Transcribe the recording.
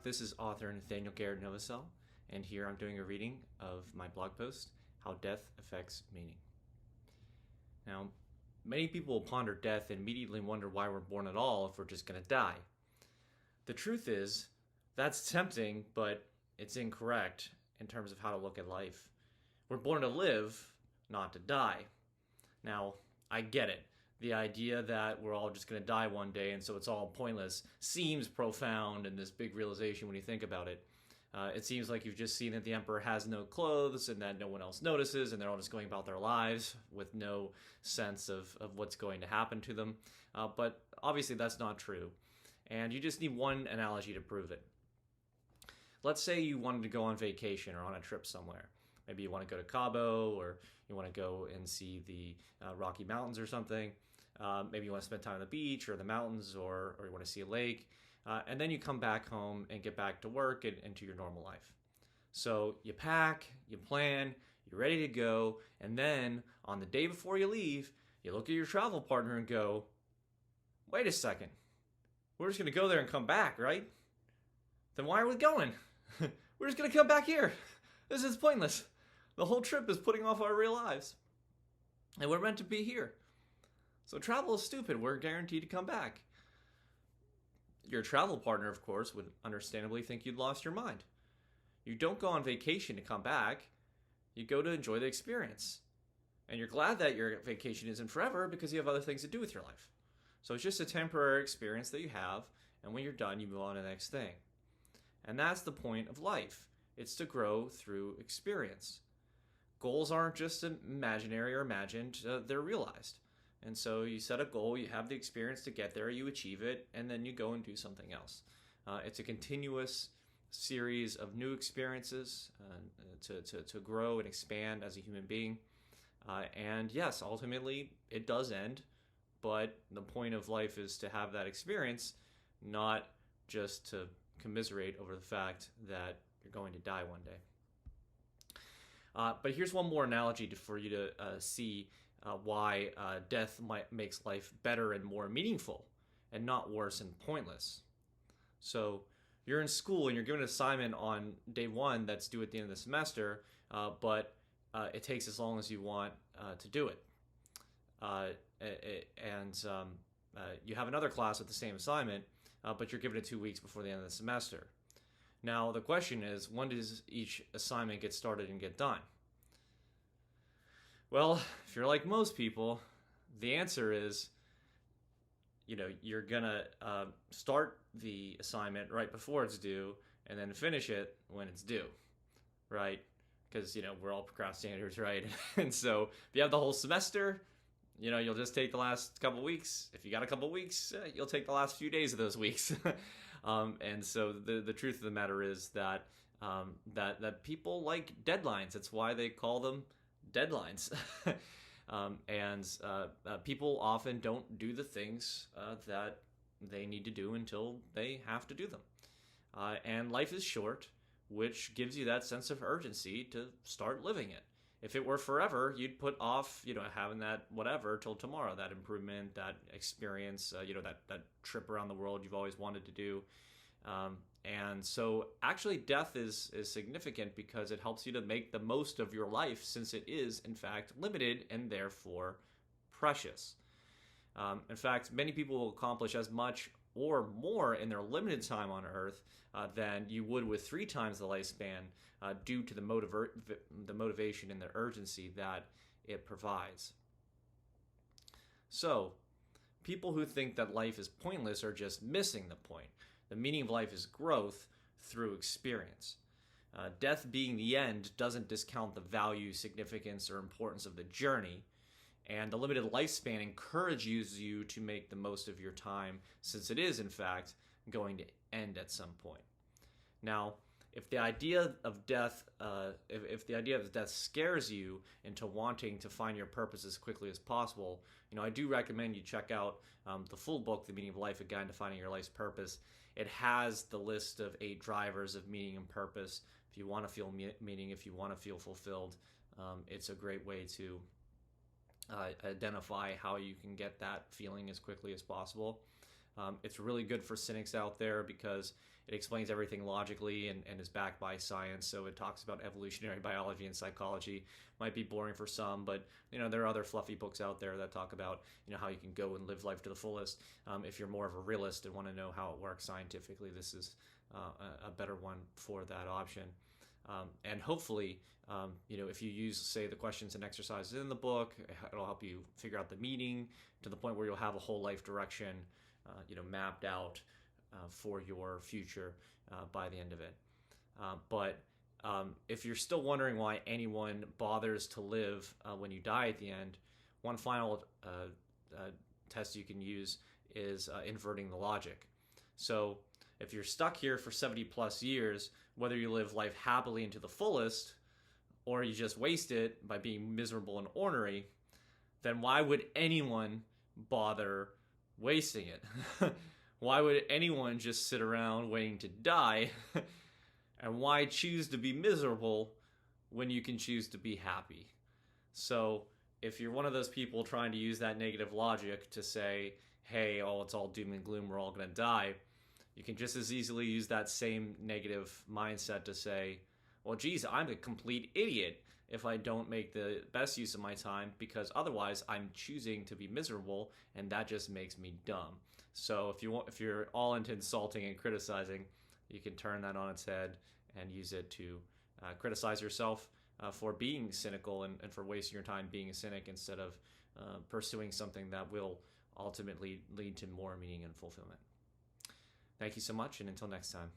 This is author Nathaniel Garrett Novosel, and here I'm doing a reading of my blog post, How Death Affects Meaning. Now, many people will ponder death and immediately wonder why we're born at all if we're just going to die. The truth is, that's tempting, but it's incorrect in terms of how to look at life. We're born to live, not to die. Now, I get it. The idea that we're all just going to die one day and so it's all pointless seems profound and this big realization when you think about it. It seems like you've just seen that the emperor has no clothes and that no one else notices and they're all just going about their lives with no sense of what's going to happen to them. But obviously that's not true. And you just need one analogy to prove it. Let's say you wanted to go on vacation or on a trip somewhere. Maybe you want to go to Cabo, or you want to go and see the Rocky Mountains or something. Maybe you want to spend time on the beach or the mountains, or you want to see a lake. And then you come back home and get back to work and to your normal life. So you pack, you plan, you're ready to go. And then on the day before you leave, you look at your travel partner and go, wait a second. We're just going to go there and come back, right? Then why are we going? We're just going to come back here. This is pointless. The whole trip is putting off our real lives. And we're meant to be here. So travel is stupid. We're guaranteed to come back. Your travel partner, of course, would understandably think you'd lost your mind. You don't go on vacation to come back. You go to enjoy the experience. And you're glad that your vacation isn't forever because you have other things to do with your life. So it's just a temporary experience that you have. And when you're done, you move on to the next thing. And that's the point of life. It's to grow through experience. Goals aren't just imaginary or imagined, they're realized. And so you set a goal, you have the experience to get there, you achieve it, and then you go and do something else. It's a continuous series of new experiences to grow and expand as a human being. And yes, ultimately it does end, but the point of life is to have that experience, not just to commiserate over the fact that you're going to die one day. But here's one more analogy for you to see why death makes life better and more meaningful and not worse and pointless. So you're in school and you're given an assignment on day one that's due at the end of the semester, but it takes as long as you want to do it. You have another class with the same assignment, but you're given it 2 weeks before the end of the semester. Now, the question is, when does each assignment get started and get done? Well, if you're like most people, the answer is, you're going to start the assignment right before it's due and then finish it when it's due, right? Because, we're all procrastinators, right? And so if you have the whole semester, you'll just take the last couple weeks. If you got a couple weeks, you'll take the last few days of those weeks. And so the truth of the matter is that that people like deadlines. That's why they call them deadlines. People often don't do the things that they need to do until they have to do them. And life is short, which gives you that sense of urgency to start living it. If it were forever, you'd put off, having that whatever till tomorrow, that improvement, that experience, that trip around the world you've always wanted to do. And so actually death is significant because it helps you to make the most of your life, since it is, in fact, limited and therefore precious. In fact, many people will accomplish as much or more in their limited time on Earth than you would with 3 times the lifespan due to the motivation and the urgency that it provides. So, people who think that life is pointless are just missing the point. The meaning of life is growth through experience. Death being the end doesn't discount the value, significance, or importance of the journey. And the limited lifespan encourages you to make the most of your time, since it is, in fact, going to end at some point. Now, if the idea of death, scares you into wanting to find your purpose as quickly as possible, I do recommend you check out the full book, The Meaning of Life: A Guide to Finding Your Life's Purpose. It has the list of 8 drivers of meaning and purpose. If you want to feel meaning, if you want to feel fulfilled, it's a great way to identify how you can get that feeling as quickly as possible. It's really good for cynics out there because It explains everything logically and is backed by science. So it talks about evolutionary biology and psychology. Might be boring for some, but there are other fluffy books out there that talk about how you can go and live life to the fullest. If you're more of a realist and want to know how it works scientifically, this is a better one for that option. And hopefully, if you use, say, the questions and exercises in the book, it'll help you figure out the meaning to the point where you'll have a whole life direction, mapped out for your future by the end of it. But if you're still wondering why anyone bothers to live when you die at the end, one final test you can use is inverting the logic. So if you're stuck here for 70 plus years, whether you live life happily into the fullest or you just waste it by being miserable and ornery, then why would anyone bother wasting it? Why would anyone just sit around waiting to die? And why choose to be miserable when you can choose to be happy? So if you're one of those people trying to use that negative logic to say, hey, it's all doom and gloom, we're all going to die, you can just as easily use that same negative mindset to say, well, geez, I'm a complete idiot if I don't make the best use of my time, because otherwise I'm choosing to be miserable, and that just makes me dumb. So if you're all into insulting and criticizing, you can turn that on its head and use it to criticize yourself for being cynical and for wasting your time being a cynic instead of pursuing something that will ultimately lead to more meaning and fulfillment. Thank you so much, and until next time.